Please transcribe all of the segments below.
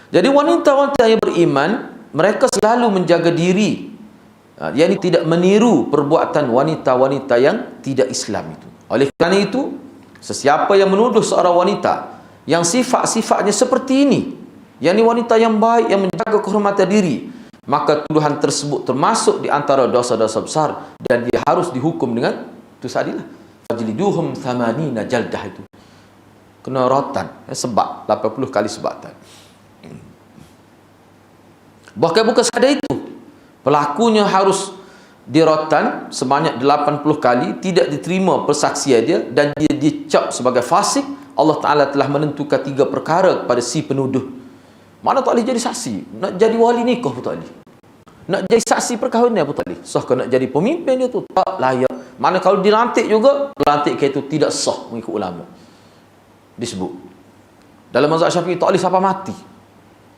Jadi wanita-wanita yang beriman, mereka selalu menjaga diri, yakni tidak meniru perbuatan wanita-wanita yang tidak Islam itu. Oleh kerana itu, sesiapa yang menuduh seorang wanita yang sifat-sifatnya seperti ini, yakni wanita yang baik, yang menjaga kehormatan diri, maka tuduhan tersebut termasuk di antara dosa-dosa besar dan dia harus dihukum dengan itu sadilah. Fajliduhum 80 jaldah, itu kena rotan, sebab 80 kali sebatan. Bahkan bukan sekadar itu, pelakunya harus dirotan sebanyak 80 kali, tidak diterima persaksian dia dan dia dicap sebagai fasik. Allah Ta'ala telah menentukan 3 perkara kepada si penuduh. Mana tak boleh jadi saksi, nak jadi wali nikah pun tak boleh, nak jadi saksi perkahwinan pun tak boleh. Sah ke nak jadi pemimpin dia tu tak layak. Mana kalau dilantik juga, lantik ke itu tidak sah mengikut ulama. Disebut dalam mazhab Syafi'i tak boleh sampai mati.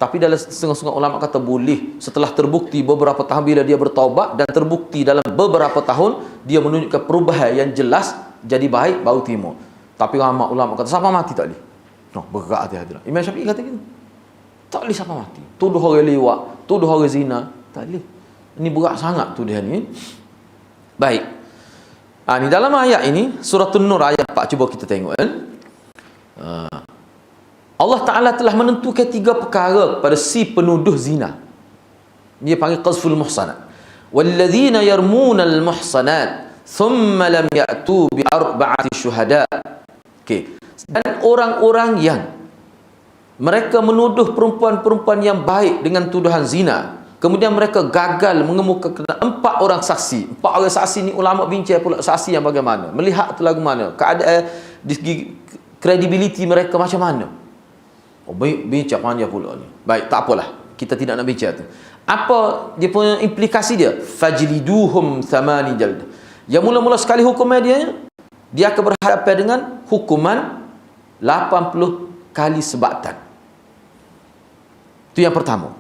Tapi dalam setengah-setengah ulama kata boleh setelah terbukti beberapa tahun, bila dia bertaubat dan terbukti dalam beberapa tahun dia menunjukkan perubahan yang jelas jadi baik, baru terima. Tapi ulama kata sampai mati tak boleh. Berat hati-hati lah. Imam Syafi'i kata gitu, tak boleh sampai mati. Tuduh orang lewat, tuduh orang zina, tak boleh. Ini berat sangat tuduhan ni. Baik. Ni dalam ayat ini, surah An-Nur ayat 4, cuba kita tengok kan. Allah Ta'ala telah menentukan 3 perkara kepada si penuduh zina. Dia panggil qazful muhsanat. Walladzina yarmunal muhsanat thumma lam ya'tu bi arba'ati syuhada. Okey. Dan orang-orang yang mereka menuduh perempuan-perempuan yang baik dengan tuduhan zina, kemudian mereka gagal mengemukakan 4 orang saksi. 4 orang saksi ni ulama bincang pula saksi yang bagaimana, melihat tu lagu mana, keadaan kredibiliti mereka macam mana. Bincang panjang pula ni. Baik, tak apalah, kita tidak nak bincang tu. Apa dia punya implikasi dia? Fajliduhum 80 jaldah. Yang mula-mula sekali hukuman dia akan berhadapan dengan hukuman 80 kali sebatan. Itu yang pertama.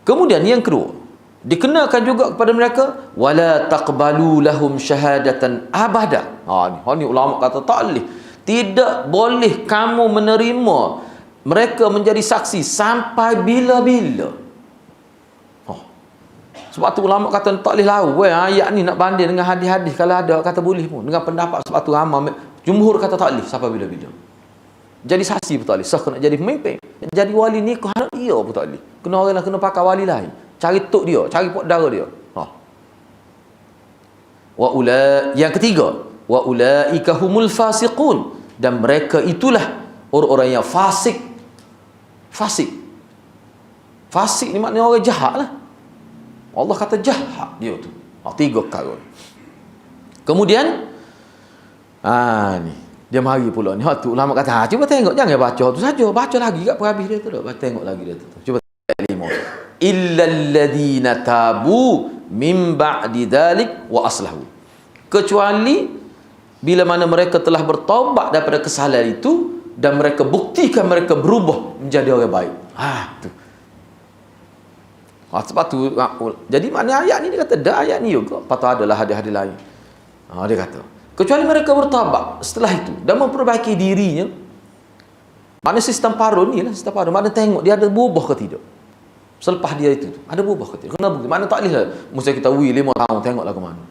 Kemudian yang kedua, dikenakan juga kepada mereka wala taqbalu lahum syahadatan abada. Ni ulama kata tak boleh. Tidak boleh kamu menerima mereka menjadi saksi sampai bila-bila. Sebab tu ulama kata tak boleh lawan ayat ni nak banding dengan hadis-hadis. Kalau ada kata boleh pun, dengan pendapat sebab tu ramai jumhur kata tak boleh sampai bila-bila. Jadi saksi pun tak boleh. Sah nak jadi pemimpin, jadi wali nikah anak dia pun tak boleh. Kena orang kena pakai wali lain, cari tok dia, cari pok dara dia. Yang ketiga, wa ulaika humul fasiqun, dan mereka itulah orang-orang yang fasik. Fasik ni maknanya orang jahat lah. Allah kata jahat dia tu. 3 perkara. Kemudian ni dia mari pula ni. Tu ulama kata, cuba tengok, jangan baca tu saja, baca lagi kat perhabis dia tu. Tengok lagi dia tu. Cuba tengok 5. Illal ladzina tabu min ba'di dzalik wa aslahu. Kecuali bila mana mereka telah bertaubat daripada kesalahan itu dan mereka buktikan mereka berubah menjadi orang baik. Tu. Sebab tu jadi makna ayat ni dia kata dah ayat ni juga patut adalah hadis-hadis lain. Dia kata kecuali mereka bertaubat setelah itu dan memperbaiki dirinya. Mana sistem parun ni lah, sistem parun mana tengok dia ada berubah ke tidak. Selepas dia itu ada berubah ke tidak. Kena bukti. Mana tak boleh lah mesti kita 5 tahun tengoklah ke mana.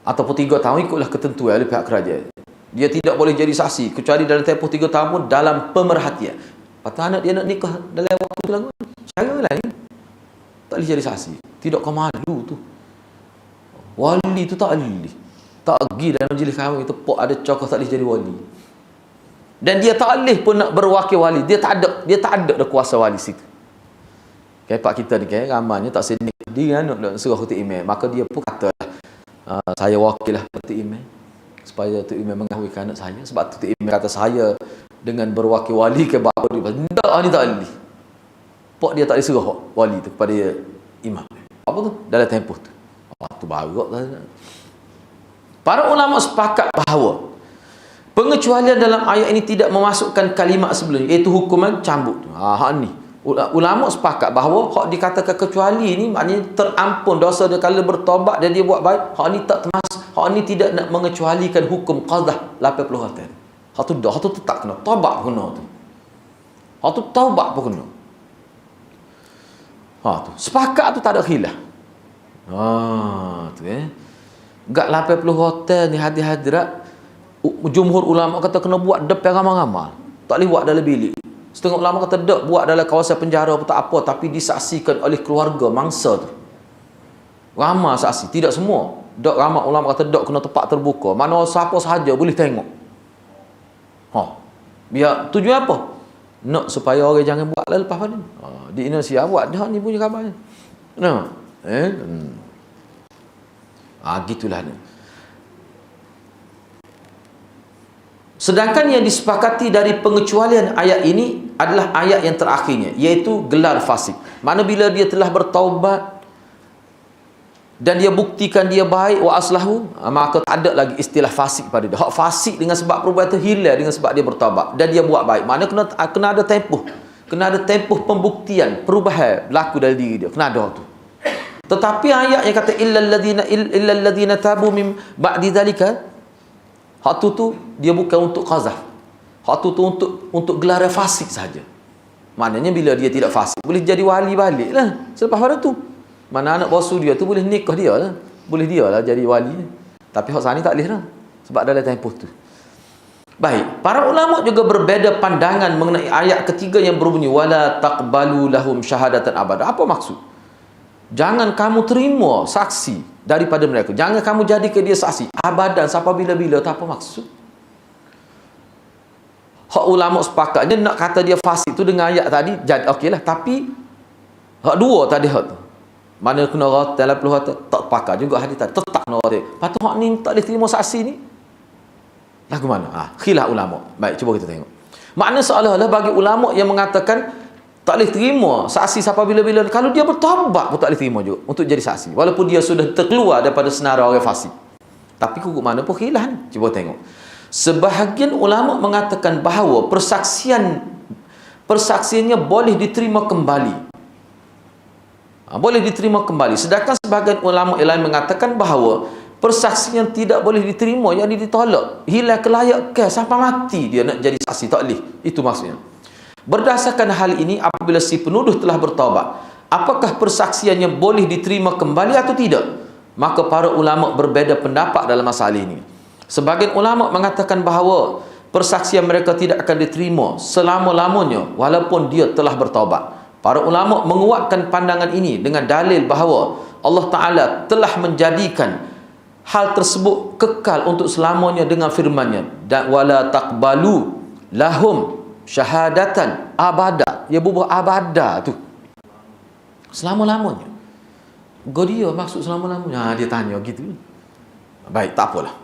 Ataupun 3 tahun ikutlah ketentuan oleh pihak kerajaan. Dia tidak boleh jadi saksi kecuali dalam tempoh 3 tahun pun dalam pemerhatian. Patut anak dia nak nikah dalam waktu tu lagu. Cara lain tak boleh jadi saksi. Tidak kau malu tu. Wali tu tak boleh. Tak pergi dalam majlis kahwin itu pok ada cokok tak boleh jadi wali. Dan dia tak boleh pun nak berwakil wali. Dia tak ada dah kuasa wali situ. Pak kita ni ramanya tak sini dia nak suruh Tok Imam. Maka dia pun kata saya wakil lah Tok Imam supaya Tok Imam mengahwinkan anak saya. Sebab Tok Imam kata saya dengan berwakil wali ke bapa dia. Tak, ni tak boleh. Pok dia tak boleh suruh wali tu kepada imam. Apa tu? Dalam tempoh tu. Tu baru para ulama sepakat bahawa pengecualian dalam ayat ini tidak memasukkan kalimat sebelumnya, iaitu hukuman cambuk tu. Ni ulama sepakat bahawa hak dikatakan kecuali ni maknanya terampun dosa dia kalau bertaubat dan dia buat baik. Hak ni tak termasuk. Hak ni tidak nak mengecualikan hukum qadah 80 harta. Hak tu tak kena taubat pun kena tu. Hak tu taubat pun kena. Tu. Sepakat tu tak ada khilaf. Tu Gak 80 hotel ni hadirat jumhur ulama kata kena buat depan ramai-ramai. Tak boleh buat dalam bilik. Setengah ulama kata dak buat dalam kawasan penjara atau tak apa, tapi disaksikan oleh keluarga mangsa tu. Ramai saksi, tidak semua. Dak ramai ulama kata dak kena tempat terbuka. Mana siapa sahaja boleh tengok. Biar tujuan apa? Nak supaya orang jangan buat lah lepas pada. Di Indonesia buat dah ni punya khabarnya. Gitulah ni. Sedangkan yang disepakati dari pengecualian ayat ini adalah ayat yang terakhirnya, iaitu gelar fasik. Mana bila dia telah bertaubat dan dia buktikan dia baik wa aslahu, maka tak ada lagi istilah fasik pada dia. Hak fasik dengan sebab perbuatan hilang dengan sebab dia bertaubat dan dia buat baik. Mana kena ada tempoh. Kena ada tempoh pembuktian, perubahan berlaku dalam diri dia. Kena ada tu. Tetapi ayat yang kata illal ladzina tabu min ba'di dzalika, hak tu dia bukan untuk qazaf. Hak tu untuk gelar fasik saja. Maknanya bila dia tidak fasik boleh jadi wali baliklah selepas pada tu. Mana anak bosu dia tu boleh nikah dia lah. Boleh dia lah jadi wali. Tapi hak sana tak boleh lah. Sebab dalam tempoh tu. Baik, para ulama juga berbeza pandangan mengenai ayat ketiga yang berbunyi wala taqbalu lahum syahadatan abada. Apa maksud? Jangan kamu terima saksi daripada mereka. Jangan kamu jadikan dia saksi abadan sampai bila-bila. Tak apa maksud? Hak ulama sepakatnya nak kata dia fasik tu dengan ayat tadi, jadi okeylah. Tapi hak dua tadi hak tu. Mana kena rata 80 hak tak pakar juga hadis tadi. Tetap nak rata. Patut hak ni tak boleh terima saksi ni. Lagu mana? Khilaf ulama. Baik, cuba kita tengok. Makna seolah-olah bagi ulama yang mengatakan tak boleh terima saksi sampai bila-bila, kalau dia bertaubat pun tak boleh terima juga untuk jadi saksi walaupun dia sudah terkeluar daripada senarai orang fasik. Tapi kukuk mana pun khilaf ni. Cuba tengok. Sebahagian ulama mengatakan bahawa persaksiannya boleh diterima kembali. Boleh diterima kembali. Sedangkan sebahagian ulama yang lain mengatakan bahawa persaksian tidak boleh diterima, yang ditolak, hilang kelayakan sampai mati dia nak jadi saksi, tak boleh. Itu maksudnya. Berdasarkan hal ini, apabila si penuduh telah bertaubat, apakah persaksiannya boleh diterima kembali atau tidak? Maka para ulama berbeza pendapat dalam masalah ini. Sebagian ulama mengatakan bahawa persaksian mereka tidak akan diterima selama-lamanya walaupun dia telah bertaubat. Para ulama menguatkan pandangan ini dengan dalil bahawa Allah Ta'ala telah menjadikan hal tersebut kekal untuk selamanya dengan firman-Nya, dan wala taqbalu lahum syahadatan abada. Dia bubuh abada tu selama-lamanya. Dia maksud selama-lamanya. Dia tanya gitu. Baik, tak apalah.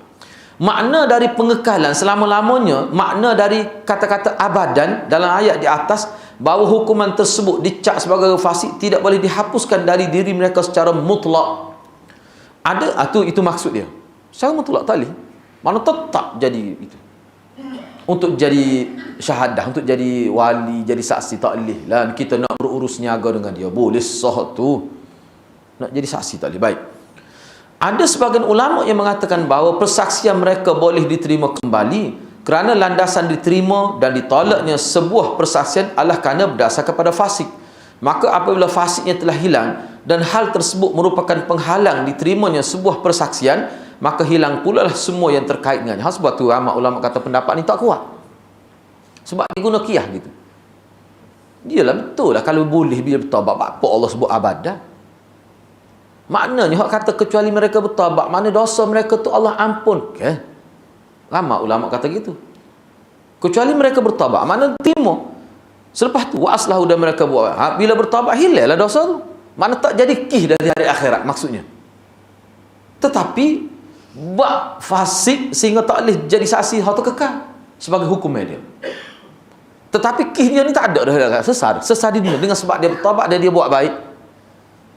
Makna dari pengekalan selama-lamanya, makna dari kata-kata abadan dalam ayat di atas, bahawa hukuman tersebut dicap sebagai fasik tidak boleh dihapuskan dari diri mereka secara mutlak. Ada itu maksud dia. Secara mutlak tak boleh. Mana tetap jadi itu. Untuk jadi syahadah, untuk jadi wali, jadi saksi tak boleh lah. Kita nak berurus niaga dengan dia, boleh sah tu. Nak jadi saksi tak boleh. Baik. Ada sebagian ulama yang mengatakan bahawa persaksian mereka boleh diterima kembali kerana landasan diterima dan ditolaknya sebuah persaksian adalah kerana berdasarkan pada fasik. Maka apabila fasiknya telah hilang dan hal tersebut merupakan penghalang diterimanya sebuah persaksian, maka hilang pula lah semua yang terkait dengannya. Sebab tu ramai ulama kata pendapat ni tak kuat. Sebab dia guna qiyas gitu. Dialah betul lah kalau boleh bila bertaubat. Apa Allah sebut abadah? Maknanya hak kata kecuali mereka bertaubat, mana dosa mereka tu Allah ampun. Ramai ulama kata gitu. Kecuali mereka bertaubat, mana terima. Selepas tu wa aslahu dan mereka buat. Bila bertaubat hilanglah dosa tu. Mana tak jadi kih dari hari akhirat maksudnya. Tetapi buat fasik sehingga tak boleh jadi saksi hak tu kekal sebagai hukumnya dia. Tetapi kih dia ni tak ada dah, sesat di dunia dengan sebab dia bertaubat dan dia buat baik.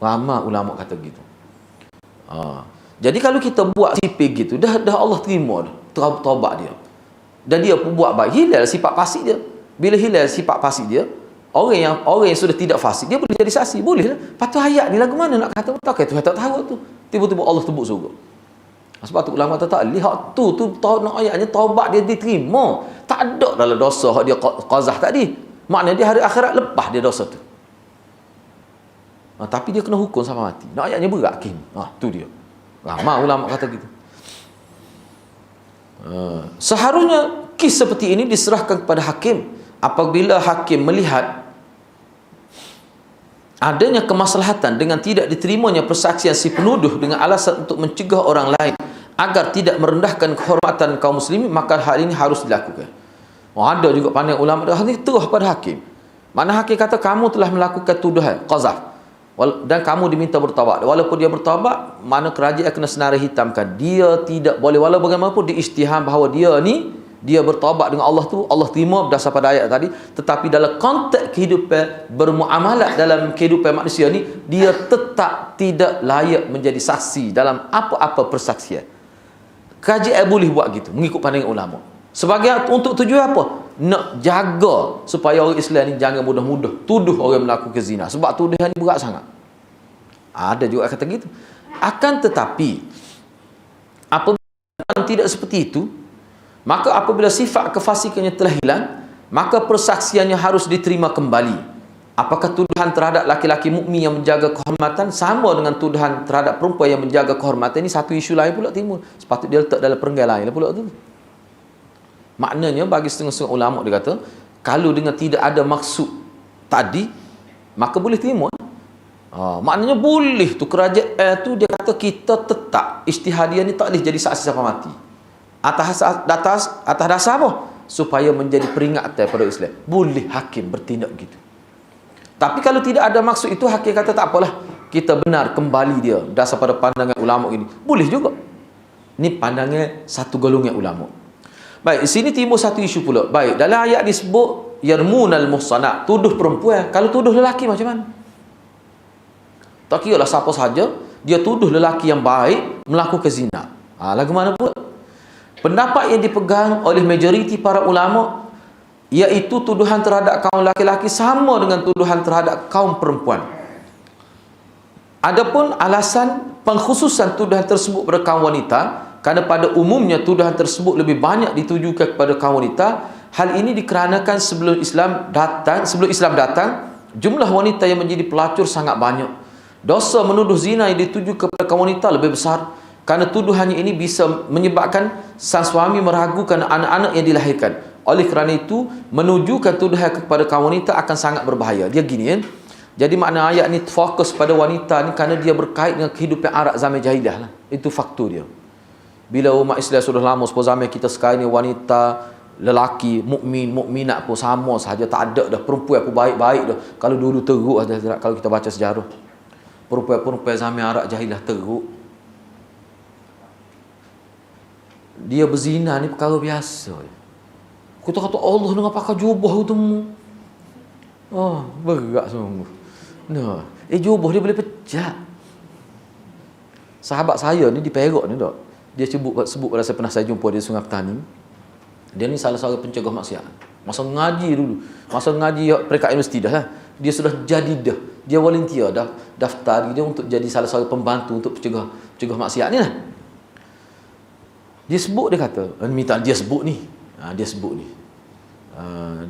Ramai ulama kata gitu. Jadi kalau kita buat sipir gitu, dah Allah terima dah taubat dia. Dan dia pun buat baik, hilang sifat fasik dia. Bila hilang sifat fasik dia, orang yang sudah tidak fasik, dia boleh jadi saksi, boleh lah. Patut ayat ni lagu mana nak kata betul? Kita tak tahu tu. Tiba-tiba Allah tebuk surga. Sebab tu ulama tak lihat tu nak ayatnya taubat dia diterima. Tak ada dalam dosa hak dia qazah tadi. Maknanya dia hari akhirat lepas dia dosa tu. Tapi dia kena hukum sampai mati. Nak ayatnya berat hakim. Tu dia. Ramai ulama kata gitu. Seharusnya kes seperti ini diserahkan kepada hakim. Apabila hakim melihat adanya kemaslahatan dengan tidak diterimanya persaksian si penuduh dengan alasan untuk mencegah orang lain agar tidak merendahkan kehormatan kaum muslimin, maka hal ini harus dilakukan. Ada juga pandang ulama ini terus pada hakim. Mana hakim kata kamu telah melakukan tuduhan qazaf dan kamu diminta bertaubat. Walaupun dia bertaubat, mana kerajaan kena senarai hitamkan dia tidak boleh, walau bagaimanapun diisytiham bahawa dia bertaubat dengan Allah tu, Allah terima berdasar pada ayat tadi, tetapi dalam konteks kehidupan bermuamalat dalam kehidupan manusia ni, dia tetap tidak layak menjadi saksi dalam apa-apa persaksian. Kerajaan boleh buat gitu mengikut pandangan ulama. Sebagai untuk tujuan apa? Nak jaga supaya orang Islam ni jangan mudah-mudah tuduh orang melakukan zina, sebab tuduhan ni berat sangat. Ada juga kata gitu. Akan tetapi apabila tidak seperti itu, maka apabila sifat kefasikannya telah hilang, maka persaksiannya harus diterima kembali. Apakah tuduhan terhadap laki-laki mukmin yang menjaga kehormatan sama dengan tuduhan terhadap perempuan yang menjaga kehormatan? Ini satu isu lain pula timbul. Sepatutnya dia letak dalam perenggan lain pula tu. Maknanya bagi setengah-setengah ulama dia kata, kalau dengan tidak ada maksud tadi, maka boleh terima. Maknanya boleh tu kerajaan tu dia kata kita tetap ijtihadiah ni tak boleh jadi saksi sampai mati. Atas dasar apa? Supaya menjadi peringatan pada Islam. Boleh hakim bertindak begitu. Tapi kalau tidak ada maksud itu, hakim kata tak apalah, kita benar kembali dia dasar pada pandangan ulama ini. Boleh juga. Ini pandangan satu golongan ulama. Baik, di sini timbul satu isu pula. Baik, dalam ayat disebut yarmunal muhsanat, tuduh perempuan. Kalau tuduh lelaki macam mana? Tak kira lah siapa saja, dia tuduh lelaki yang baik melakukan zina. Lagu mana pula? Pendapat yang dipegang oleh majoriti para ulama, iaitu tuduhan terhadap kaum laki-laki sama dengan tuduhan terhadap kaum perempuan. Adapun alasan pengkhususan tuduhan tersebut pada kaum wanita, kerana pada umumnya tuduhan tersebut lebih banyak ditujukan kepada kaum wanita. Hal ini dikarenakan sebelum Islam datang, jumlah wanita yang menjadi pelacur sangat banyak. Dosa menuduh zina yang dituju kepada kaum wanita lebih besar, kerana tuduhannya ini bisa menyebabkan sang suami meragukan anak-anak yang dilahirkan. Oleh kerana itu, menujukan tuduhan kepada kaum wanita akan sangat berbahaya. Dia gini kan. Jadi makna ayat ni fokus pada wanita ni kerana dia berkait dengan kehidupan Arab zaman jahiliah lah. Itu faktor dia. Bila umat Islam sudah lama, seperti zaman kita sekarang ni, wanita, lelaki, mukmin, mukminat pun sama sahaja, tak ada dah. Perempuan pun baik-baik dah. Kalau dulu teruk, kalau kita baca sejarah, perempuan zaman Arab jahiliah teruk. Dia berzina ni perkara biasa. Kita kata Allah dengan pakai jubah tu. Berat sungguh. Jubah dia boleh pecah. Sahabat saya ni di Perak ni tak. Dia sebut pada saya, pernah saya jumpa dia di Sungai Petani. Dia ni salah seorang pencegah maksiat. Masa ngaji dulu, masa ngaji peringkat universiti dah lah. Dia sudah jadi dah. Dia volunteer dah, daftar dia untuk jadi salah seorang pembantu untuk pencegah maksiat ni lah. Dia sebut, dia kata, dia sebut ni.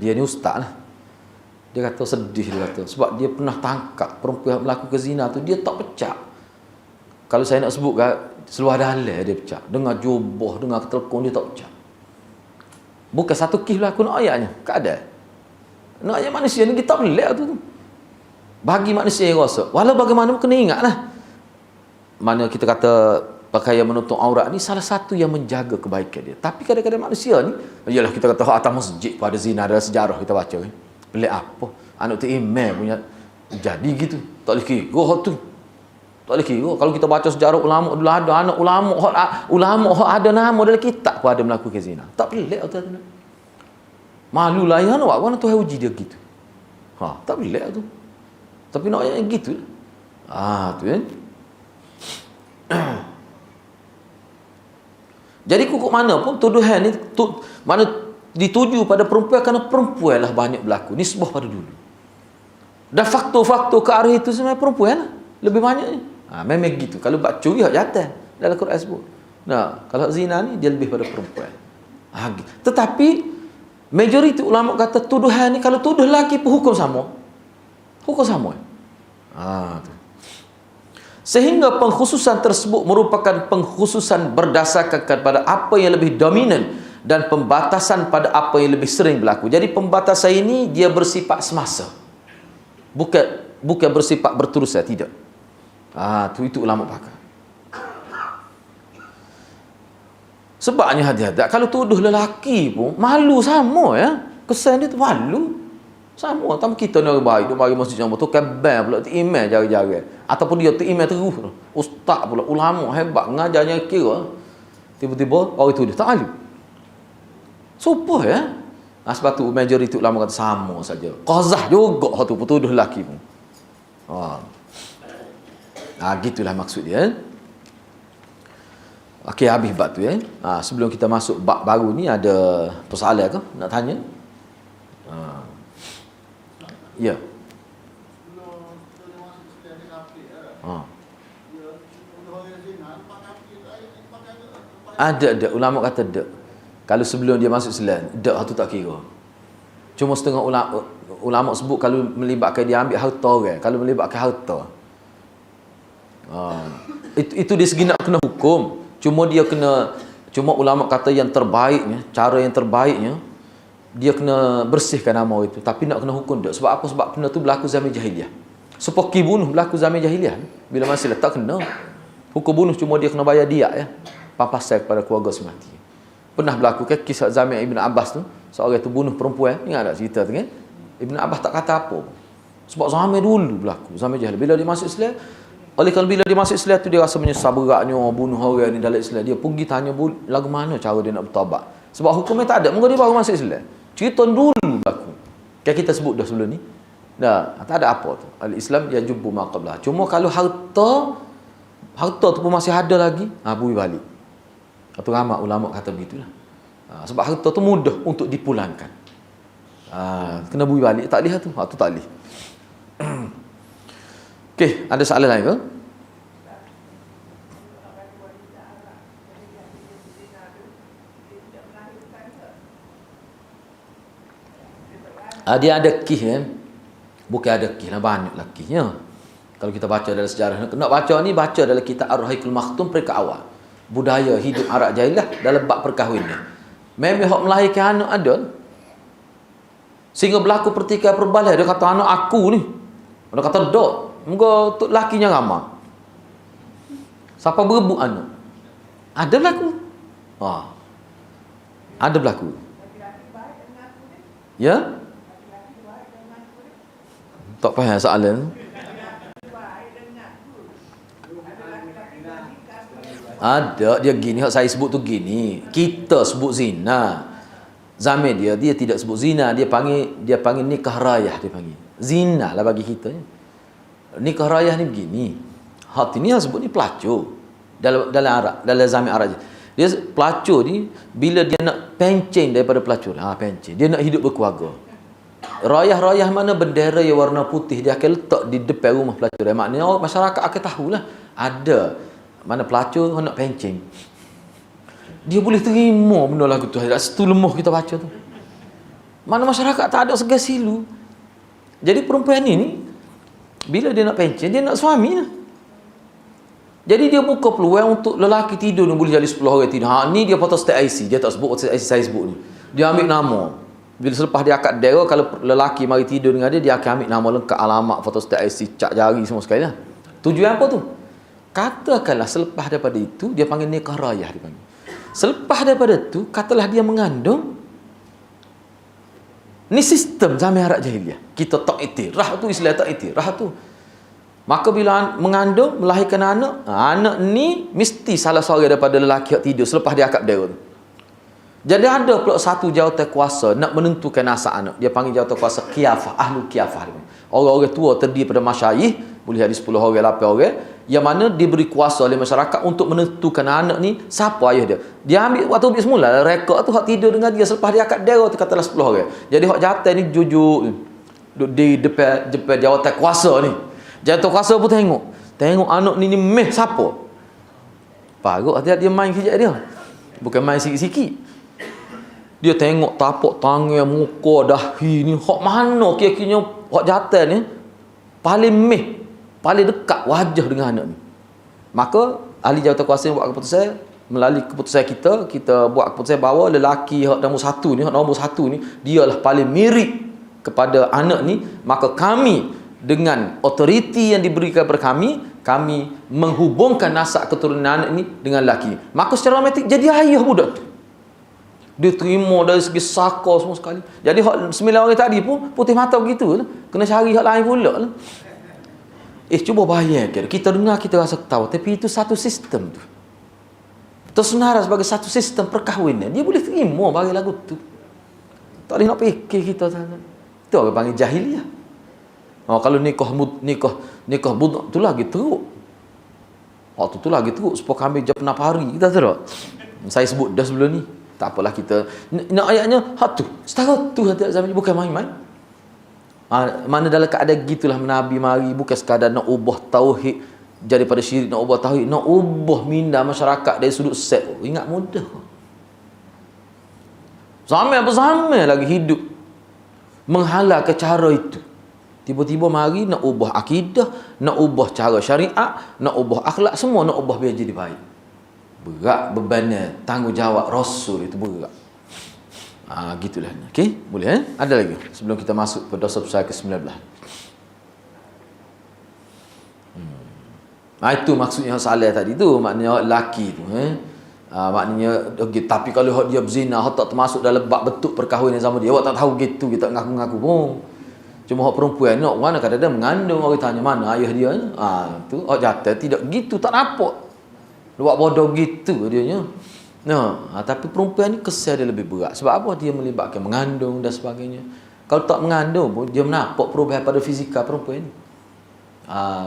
Dia ni ustaz lah. Dia kata sedih, dia kata, sebab dia pernah tangkap perempuan melakukan zina tu, dia tak pecah. Kalau saya nak sebut seluar dalam dia pecah. Dengar jubah, dengar telekong, dia tak pecah. Bukan satu kes berlaku nak ayatnya. Keadaan. Nak ayat manusia ni kita pelik tu. Bagi manusia yang rasa. Walau bagaimanapun kena ingat lah. Mana kita kata pakaian menutup aurat ni salah satu yang menjaga kebaikan dia. Tapi kadang-kadang manusia ni, yalah kita kata atas masjid pada zina dalam sejarah kita baca. Pelik apa? Anak tu imam punya. Jadi gitu. Tak boleh kira tu. Tak boleh kira. Kalau kita baca sejarah ulama dulu ada anak ulama ada nama dalam kitab pun ada melakukan zina. Tak pelik tu. Malu lah yang awak mana Tuhan uji dia gitu. Tak pelik tu. Tapi nak yang gitu. Tu kan. Jadi kukuk mana pun tuduhan ni mana dituju pada perempuan, kerana perempuan lah banyak berlaku. Nisbah pada dulu. Dan faktor-faktor ke arah itu sebenarnya perempuan lah. Lebih banyaknya. Memang gitu. Kalau buat curi, hak jatuh dalam Quran sebut. Kalau zina ni, dia lebih pada perempuan. Tetapi, majoriti ulama kata tuduhan ni, kalau tuduh lelaki pun hukum sama. Hukum sama. Tu. Sehingga pengkhususan tersebut merupakan pengkhususan berdasarkan kepada apa yang lebih dominan dan pembatasan pada apa yang lebih sering berlaku. Jadi pembatasan ini dia bersifat semasa. Bukan bersifat berterusan, tidak. Itu ulama pakar. Sebabnya hati-hati, kalau tuduh lelaki pun malu sama ya. Kesan dia tu malu. Sama, tapi kita ni orang baik, dia bagi masjid yang betul, kabar pula, email jari-jari. Ataupun dia email terus. Ustaz pula, ulama hebat, ngajarnya kira. Tiba-tiba, orang itu dia tak alim. Supaya ya. Sebab tu, majoriti ulama kata sama saja. Qazah juga, tu tuduh lelaki pun. Gitulah maksud dia. Okey, habis bab tu ya. Sebelum kita masuk bab baru ni, ada persoalan ke? Nak tanya? Ya. Ada ulama kata ada. Kalau sebelum dia masuk Islam, dak tu tak kira. Cuma setengah ulama sebut kalau melibatkan dia ambil harta orang, kalau melibatkan harta. Itu dia segi nak kena hukum. Cuma ulama kata yang terbaiknya, cara yang terbaiknya dia kena bersihkan nama itu, tapi nak kena hukum tak. Sebab apa? Sebab benda tu berlaku zaman jahiliah. Seperti bunuh berlaku zaman jahiliah. Bila masih tak kena hukum bunuh, cuma dia kena bayar diat ya, pampasan kepada keluarga semati. Pernah berlaku kan kisah zaman Ibn Abbas tu, seorang tu bunuh perempuan. Ingat tak cerita tu kan? Ibn Abbas tak kata apa. Sebab zaman dulu berlaku, zaman jahiliah. Bila dia masuk Islam, oleh kerana bila dia masuk Islam tu dia rasa menyesal beratnya bunuh orang ni dalam Islam. Dia pergi tanya lagu mana cara dia nak bertaubat. Sebab hukumnya tak ada, mungkin dia baru masuk Islam. Cerita dulu berlaku. Kan kita sebut dah sebelum ni. Tak ada apa tu. Al-Islam yajubu ma qablah. Cuma kalau harta tu pun masih ada lagi, bui balik. Atau ramai ulama kata begitulah. Sebab harta tu mudah untuk dipulangkan. Kena bui balik. Tak lihat tu. Tu tak lih. Okey, ada soalan lain ke? Dia ada kih kan? Bukan ada kih lah, banyak lah kihnya. Kalau kita baca dalam sejarah, nak baca ni, baca dalam kitab Ar-Rahiqul Makhtum peringkat awal. Budaya hidup Arab Jahiliah dalam bab perkahwinan. Memang hak melahirkan anak ada. Sehingga berlaku pertikaian perbalai. Dia kata anak aku ni. Dia kata dok. Moga tu lakinya ramai. Siapa berebut anak? Ada berlaku. Ada berlaku. Ya? Tak faham soalan. Ada, dia gini, hak saya sebut tu gini. Kita sebut zina. Zaman dia tidak sebut zina, dia panggil nikah rayah, dia panggil. Zina lah bagi kita. Nikah rayah ni begini. Hak ni yang sebut ni pelacur. Dalam Arab, dalam zaman Arab. Dia pelacur ni bila dia nak pencen daripada pelacur. Pencen. Dia nak hidup berkeluarga. Rayah-rayah mana bendera yang warna putih dia akan letak di depan rumah pelacur. Maknanya masyarakat akan tahulah ada mana pelacur nak pencen. Dia boleh terima benda lagu tu. Situ lemah kita baca tu. Mana masyarakat tak ada segar silu. Jadi perempuan ni bila dia nak pencen, dia nak suami lah. Jadi dia buka peluang untuk lelaki tidur ni boleh jadi 10 orang tidur. Ni dia foto state IC. Dia tak sebut IC saya sebut ni. Dia ambil nama. Bila selepas dia akad dera, kalau lelaki mari tidur dengan dia akan ambil nama lengkap, alamat, foto state IC, cak jari semua sekali lah. Tujuan apa tu? Katakanlah selepas daripada itu, dia panggil nikah rayah dia panggil. Selepas daripada tu, katalah dia mengandung. Ni sistem zaman Arab Jahiliah. Kita tak itirah tu, Islam tak itirah tu. Maka bila mengandung, melahirkan anak ni mesti salah seorang daripada lelaki yang tidur selepas dia akad dera tu. Jadi ada pula satu jawatan kuasa nak menentukan nasab anak. Dia panggil jawatan kuasa qiyafah, ahlul qiyafah. Orang-orang tua terdiri pada masyayikh, boleh ada 10 orang, 8 orang, yang mana diberi kuasa oleh masyarakat untuk menentukan anak ni siapa ayah dia. Dia ambil waktu ambil semula rekod tu hak tidur dengan dia selepas dia akad dera tu katalah 10 orang. Jadi hak jawatan ni jujur di depan jawatan kuasa ni. Jawatan kuasa pun tengok anak ni meh siapa. Parut hati dia main kejap dia. Bukan main sikit-sikit. Dia tengok tapak tangan, muka, dahi ni. Hak mana kira-kiranya hak jatuh ni paling paling dekat wajah dengan anak ni. Maka ahli jawatan kuasa yang buat keputusan, melalui keputusan kita buat keputusan bahawa lelaki hak nombor satu ni dialah paling mirip kepada anak ni. Maka kami dengan otoriti yang diberikan kepada kami menghubungkan nasab keturunan anak ni dengan lelaki. Maka secara automatik jadi ayah budak tu. Dia terima dari segi saka semua sekali. Jadi hak 9 orang tadi pun putih mata begitu lah. Kena cari hak lain pula lah. Cuba bayangkan, kita dengar kita rasa ketawa, tapi itu satu sistem tu. Tersenara sebagai satu sistem perkahwinan. Dia boleh terima bagi lagu tu. Tak boleh nak fikir kita. Itu orang panggil jahiliah. Kalau nikah budak tu lagi teruk. Waktu tu lagi teruk supaya kami jam 6 hari. Kita tahu tak? Saya sebut dah sebelum ni. Tak apalah kita. Nak ayatnya hak tu. Setara tu hati zaman ni bukan main-main. Mana dalam keadaan gitulah Nabi mari bukan sekadar nak ubah tauhid daripada syirik, nak ubah tauhid, nak ubah minda masyarakat dari sudut set. Ingat mudah. Sampai lagi hidup menghalang ke cara itu. Tiba-tiba mari nak ubah akidah, nak ubah cara syariat, nak ubah akhlak, semua nak ubah biar jadi baik. Berat bebannya, tanggungjawab Rasul itu berat. Gitulah. Okey, boleh Ada lagi sebelum kita masuk ke dosa besar ke-19. Itu maksudnya salah tadi tu, maknanya lelaki tu maknanya okay, tapi kalau dia berzina, tak termasuk dalam bab bentuk perkahwinan sama dia. Awak tak tahu gitu, kita ngaku-ngaku pun. Cuma hak perempuan nak mana kadang-kadang mengandung, orang tanya mana ayah dia. Tu awak jatuh tidak gitu, tak nampak. Luak bodoh gitu dia nya. Tapi perempuan ni kesal dia lebih berat. Sebab apa? Dia melibatkan mengandung dan sebagainya. Kalau tak mengandung pun dia nampak perubahan pada fizikal perempuan ni.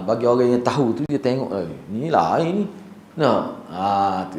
Bagi orang yang tahu tu dia tengok ni lain ni. Tu